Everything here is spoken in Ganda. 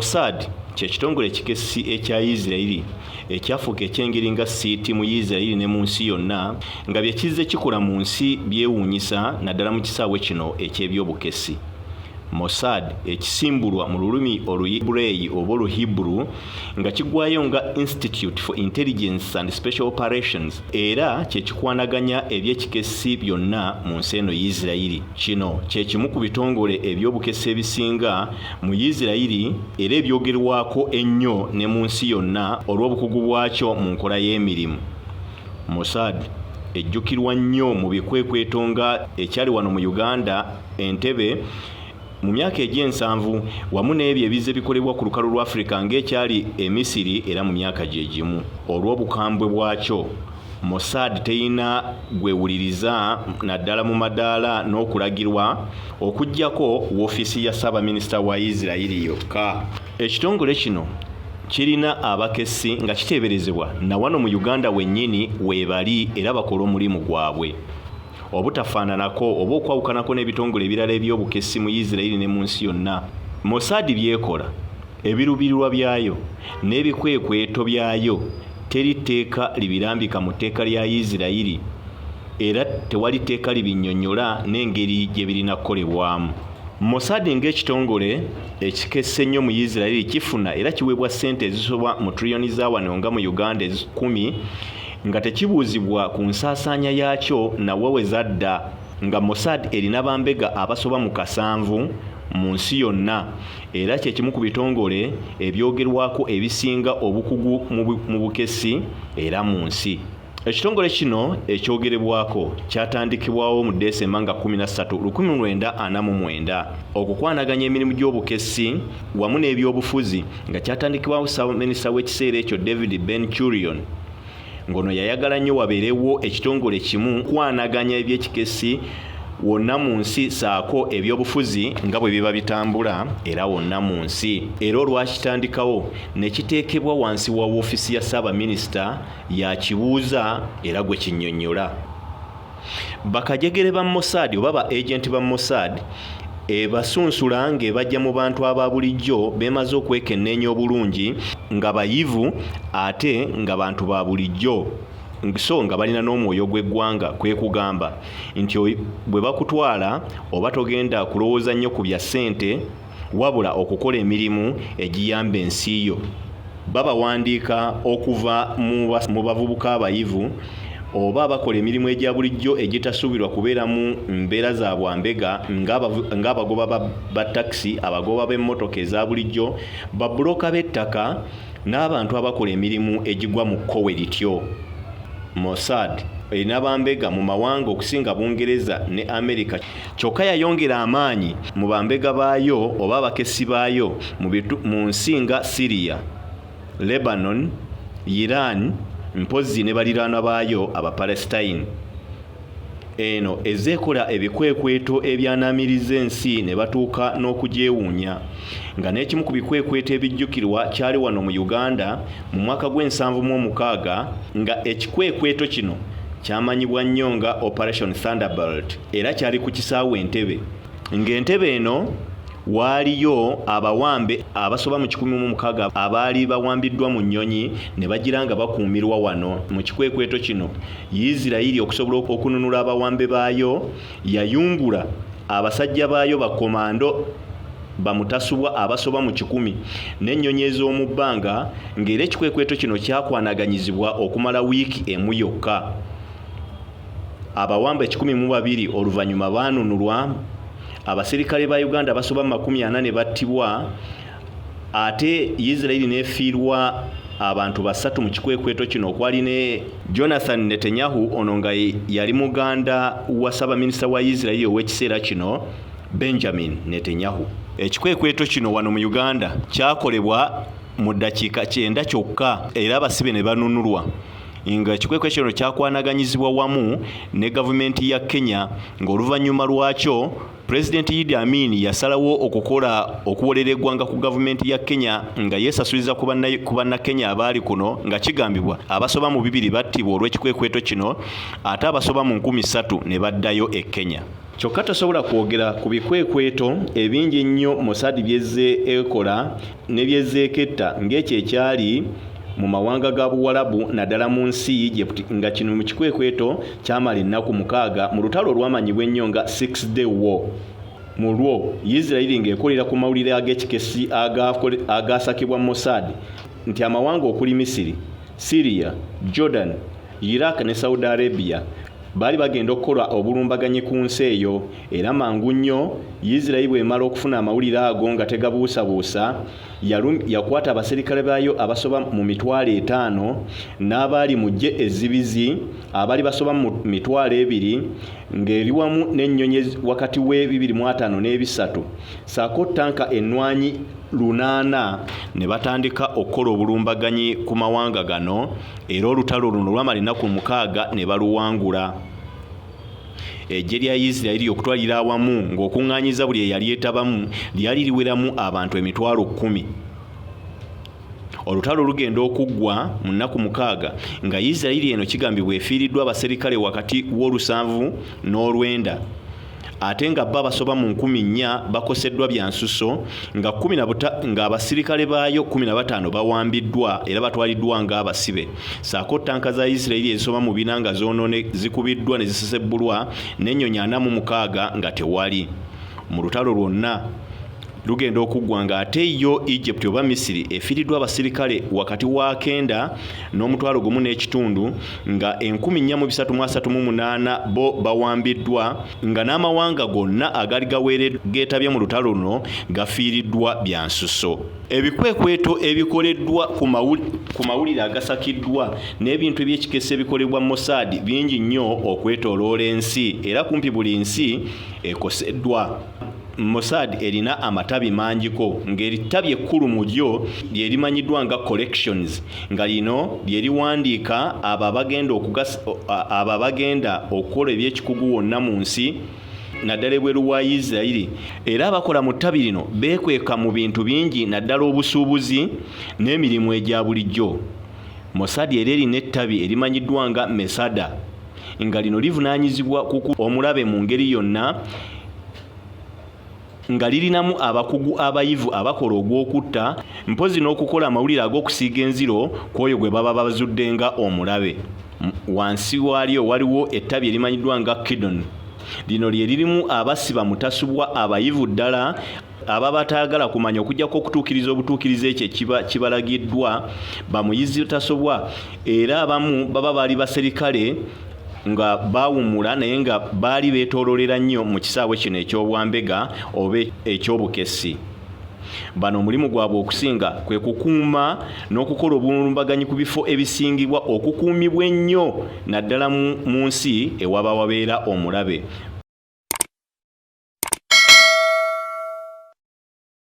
Mossad kyekitongole ekikessi ekya Isiraeli ekyafuuka ekyengeri nga siiti mu Isiraeli ne mu nsi yonna nga bye kizze kikola mu nsi byewuunyisa naddala mu kisaawe kino eky'ebyobukessi. Mossad ekisimbulwa mu lulimi Oluyibreyi oba Oluhibru nga kiggwayo nga Institute for Intelligence and Special Operations era kyekikwanaganya ebyekikessi byonna mu nsi eno Isiraeli. Kino kyekimu ku bitongole ebyobukessi ebisinga mu Isiraeli era ebyogerwako ennyo ne mu nsi yonna olw'obukugu bwakyo mu nkola y'emirimu. Mossad ejjukirwa nnyo mu bikwekweto nga ekyali wano mu Uganda, Entebbe, mu myaka egy'ensanvu wamu n'ebyo ebizze bikolebwa ku lukalu lwa Africa ng'ekyali Misiri era mu myaka gye gimu. Olw'obukambwe bwakyo, Mossad teyina gwewuliriza naddala mu madaala n'okulagirwa okuggyako woofiisi ya Ssaabaminisita wa Isiraeli yokka. Ekitongole kino kirina abakessi nga kiteeberezebwa na wano mu Uganda wennyini weebali era bakola omulimu gwabwe. Obutafaananako oba okwawukanako n'ebitongole ebirala eby'obukessi mu Isiraeli ne mu nsi yonna. Mossad byekola, ebiruubirirwa byayo n'ebikwekweto byayo teri tteeka libirambika mu tteeka lya Isiraeli era tewali tteeka libinnyonnyola n'engeri gye birina kukolebwamu. Mossad ng'ekitongole ekikesse ennyo mu Isiraeli kifuna era kiweebwa ssente ezisoba mu triliyoni za wano nga mu Uganda 10 nga tekibuuzibwa ku nsaasaanya yaakyo nawe zadda, nga Mossad erina bambega abasoba mu 7 mu nsi yonna era kyekimu ku bitongole ebyogerwako ebisinga obukugu mu bukessi era mu nsi. Ekitongole kino ekyogerebwako kyatandikibwawo mu Desemba nga 13, 1949 okukwanaganya emirimu gy'obukessi wamu n'ebyobufuzi nga kyatandikibwawo Ssaabaminisita w'ekiseera ekyo David Ben-Gurion. Ngono yayagala nnyo wabeerewo ekitongole kimu kwanaganya ebyekikessi wonna mu nsi saako ebyobufuzi nga bwe biba bitambula era wonna mu nsi. Era olwakitandikawo ne kiteekebwa wansi wa woofiisi ya Ssaabaminisita yakibuuza era gwe kinnyonnyola. Bakajegere ba Mossad oba ba agenti ba Mossad basunsula ng'ebajja mu bantu aba bulijjo beemaze okwekenneenya obulungi nga bayivu ate nga bantu ba bulijjo so nga balina n'omwoyo gw'eggwanga, kwe kugamba nti bwe bakutwala oba togenda kulowooza nnyo ku bya ssente wabula okukola emirimu egiyamba ensi yo. Babawandiika okuva mu bavubuka abayivu oba bakola emirimu egya bulijjo egitasuubirwa kubeera mu mbeera za bwambega ng'abagoba ba takisi, abagoba b'emmotoka eza bulijjo, babbuloka b'ettaka n'abantu abakola emirimu egigwa mu kkowe lityo. Mossad erina bambega mu mawanga okusinga Bungereza ne Amerika, kyokka yayongera amaanyi mu bambega baayo oba abakessi baayo mu nsi nga Syria, Lebanon, Iran, mpozi ne baliraanwa baayo Abapalestine. Eno ezeekola ebikwekweto ebyanaamiriza ensi ne batuuka n'okugyewuunya, nga n'ekimu ku bikwekweto ebijjukirwa kyali wano mu Uganda mu mwaka gw'76 nga ekikwekweto kino kyamanyibwa nnyo nga Operation Thunderbolt era kyali ku kisaawe Entebbe. Ng'Entebbe eno waaliyo abawambe abasoba mu 16 abaali bawambiddwa mu nnyonyi ne bagira nga bakuumirwa wano mu kikwekweto kino. Isiraeli okusobola okununula abawambe baayo yayungula abasajja baayo bakomando bamutasubwa abasoba mu 10 n'ennyonyi ez'omu bbanga ng'era ekikwekweto kino kyakwanaganyizibwa okumala wiiki emu yokka. Abawambe 12 oluvannyuma baanunulwa. Abasirikale ba Uganda basoba 40 ne battibwa ate Isiraeli nefiirwa abantu 3 mu kikwekweto kino okwali ne Jonathan Netanyahu ono nga yali muganda wa Ssaabaminisita wa Isiraeli ow'ekiseera kino Benjamin Netanyahu. Ekikwekweto kino wano mu Uganda kyakolebwa mu ddakiika 9 kyokka era abasibe ne banunulwa. Nga ekikwekweto kino kyakwanaganyizibwa wamu ne gavumenti ya Kenya ng'oluvannyuma lwakyo Pulezidenti Idi Amin yasalawo okuwolera eggwanga ku gavumenti ya Kenya nga yeesasuliza ku bannakenya abaali kuno nga kigambibwa abasoba mu 2 battibwa olw'ekikwekweto kino ate abasoba mu 3,000 ne baddayo e Kenya. kyokka tosobola kwogera ku bikwekweto ebingi ennyo Mossad byezze ekola ne byezzeeko etta ng'ekyo ekyali mu mawanga ga Buwarabu naddala mu nsi Egypt nga kino mu kikwekweto kyamala ennaku 6 mu lutalo olwamanyibwa ennyo nga 6-day war. Mu lwo Isirayiri ng'ekolera ku mawulire ag'Ekikessi agasakibwa Mossad nti amawanga okuli Misiri, Syria, Jordan, Iraq ne Saudi Arabia bali bagenda okukola obulumbaganyi ku nsi eyo, era mangu nnyo Isirayiri bw'emala okufuna amawulire ago nga tegabuusabuusa yakwata abaserikale baayo abasoba mu 5,000 n'abaali mu ggye ezzibizi abali basoba mu 2,000 ng'eri wamu n'ennyonyi wakati we250 ne3 saako tanka ennwanyi 800 ne batandika okukola obulumbaganyi ku mawanga gano, era olutalo luno lwamala ennaku 6 ne baluwangula. Eggye lya Isirayiri okutwalira awamu ng'okuŋŋaanyiza buli eyali etabamu lyali liweramu abantu 10,000. Olutalo lugenda okuggwa mu nnaku 6 nga Isirayiri eno kigambibwa efiiriddwa abaserikale wakati w'7 n'9, ate nga bba basoba mu 4,000 bakoseddwa bya nsuso nga abasirikale baayo 15 bawambiddwa era batwaliddwa ng'abasibe, saako tanka za Isirayiri ezisoba mu bina nga zoonoone zikubiddwa ne zisesebbulwa n'ennyonyi 46 nga tewali. Mu lutalo lwonna lugenda okuggwa nga ate yo Egypt oba Misiri efiiriddwa abasirikale wakati wa 9 n'1,500 nga 4,338 bo bawambiddwa nga n'amawanga gonna agali geetabye mu lutalo luno gafiiriddwa bya nsuso. Ebikwekweto ebikoleddwa ku mawulire agasakiddwa n'ebintu eby'ekikessi ebikolebwa Mossad bingi nnyo okwetooloola ensi, era kumpi buli nsi ekoseddwa. Mossad erina amatabi mangiko ng'eritabi ekkulu mu lyo lyerimanyiddwa nga collections, nga lino lyeriwandiika abo abagenda okukola eby'ekikugu wonna mu nsi naddala ebweru wa Isirayiri, era abakola mu ttabi lino beekweka mu bintu bingi naddala obusuubuzi n'emirimu egya bulijjo. Mossad era erina ettabi erimanyiddwa nga Mossad nga lino livunaanyizibwa ku omulabe mu ngeri yonna, nga lirinamu abakugu abayivu abakola ogw'okutta mpozi n'okukola amawulire ag'okusiiga enziro kw'oyo gwe baba bazudde nga omulabe. Wansi waalyo waliwo ettabi erimanyiddwa nga Kidon. Lino lye lirimu abasiba mutasubwa abayivu ddala ababa taagala kumanya okujjako okutuukiriza obutuukirize ekyo kibalagiddwa bamuyizi tasobwa, era abamu baba baali baserikale nga baawumula naye nga baali beetoololera nnyo mu kisaawe kino eky'obwambega oba eky'obukessi. Bano omulimu gwabwe okusinga kwe kukuuma n'okukola obulumbaganyi ku bifo ebisingibwa okukuumibwa ennyo naddala mu nsi ewaba wabeera omulabe.